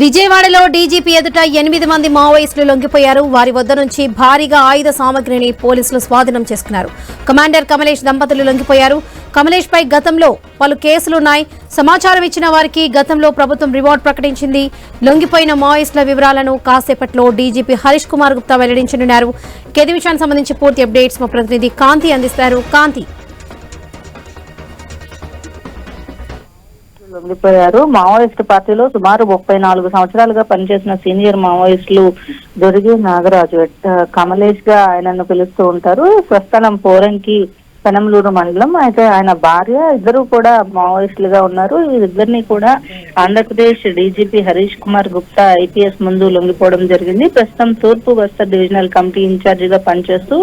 విజయవాడలో డీజీపీ ఎదుట 8 మంది మావోయిస్టులు లొంగిపోయారు. వారి వద్ద నుంచి భారీగా ఆయుధ సామగ్రిని పోలీసులు స్వాధీనం చేసుకున్నారు. కమాండర్ కమలేష్ దంపతులు లొంగిపోయారు. కమలేష్ పై గతంలో పలు కేసులున్నాయి. సమాచారం ఇచ్చిన వారికి గతంలో ప్రభుత్వం రివార్డ్ ప్రకటించింది. లొంగిపోయిన మావోయిస్టుల వివరాలను కాసేపట్లో డీజీపీ హరీష్ కుమార్ గుప్తా వెల్లడించనున్నారు. ఈ విషయానికి సంబంధించి పూర్తి అప్డేట్స్ మా ప్రతినిధి కాంతి అందిస్తారు. కాంతి, లొంగిపోయారు. మావోయిస్టు పార్టీలో సుమారు 34 సంవత్సరాలుగా పనిచేసిన సీనియర్ మావోయిస్టులు దొరికి నాగరాజు, కమలేష్ గా ఆయనను పిలుస్తూ ఉంటారు. స్వస్థలం పోరంకి, పెనంలూరు మండలం. అయితే ఆయన భార్య, ఇద్దరు కూడా మావోయిస్టులుగా ఉన్నారు. వీరిద్దరిని కూడా ఆంధ్రప్రదేశ్ డీజీపీ హరీష్ కుమార్ గుప్తా ఐపీఎస్ ముందు లొంగిపోవడం జరిగింది. ప్రస్తుతం తూర్పు బస్తర్ డివిజనల్ కమిటీ ఇన్ఛార్జిగా పనిచేస్తూ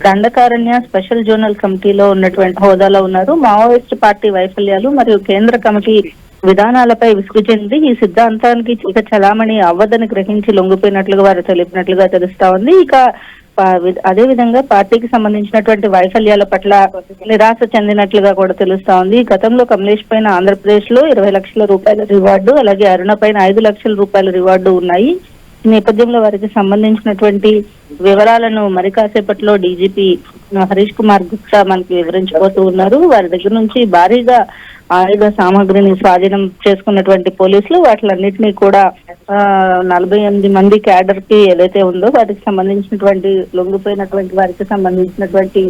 దండకారణ్య స్పెషల్ జోనల్ కమిటీలో ఉన్నటువంటి హోదాలో ఉన్నారు. మావోయిస్టు పార్టీ వైఫల్యాలు మరియు కేంద్ర కమిటీ విధానాలపై విసుగు చెంది ఈ సిద్ధాంతానికి ఇక చలామణి అవ్వదని గ్రహించి లొంగిపోయినట్లుగా వారు తెలిపినట్లుగా తెలుస్తా ఉంది. ఇక అదే విధంగా పార్టీకి సంబంధించినటువంటి వైఫల్యాల పట్ల నిరాశ చెందినట్లుగా కూడా తెలుస్తా ఉంది. గతంలో కమలేష్ పైన ఆంధ్రప్రదేశ్ లో 20 లక్షల రూపాయల రివార్డు, అలాగే అరుణ పైన 5 లక్షల రూపాయల రివార్డు ఉన్నాయి. ఈ నేపథ్యంలో వారికి సంబంధించినటువంటి వివరాలను మరి కాసేపట్లో డీజీపీ హరీష్ కుమార్ గుప్తా మనకి వివరించబోతూ ఉన్నారు. వారి దగ్గర నుంచి భారీగా ఆయుధ సామాగ్రిని స్వాధీనం చేసుకున్నటువంటి పోలీసులు వాటిలన్నింటినీ కూడా 48 మంది క్యాడర్ కి ఏదైతే ఉందో వాటికి సంబంధించినటువంటి లొంగిపోయినటువంటి వారికి సంబంధించినటువంటి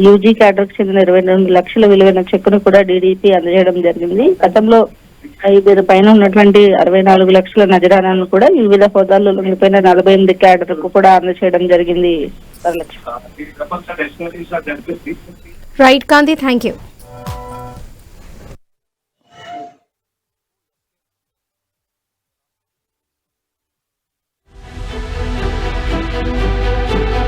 యూజీ క్యాడర్ కి చెందిన 22 లక్షల విలువైన చెక్కును కూడా డీడీపీ అందజేయడం జరిగింది. గతంలో వీరి పైన ఉన్నటువంటి 64 లక్షల నజరానాను కూడా వివిధ హోదాల్లో లొంగిపోయిన 48 క్యాడర్ కు కూడా అందజేయడం జరిగింది. Right Kanthi, thank you.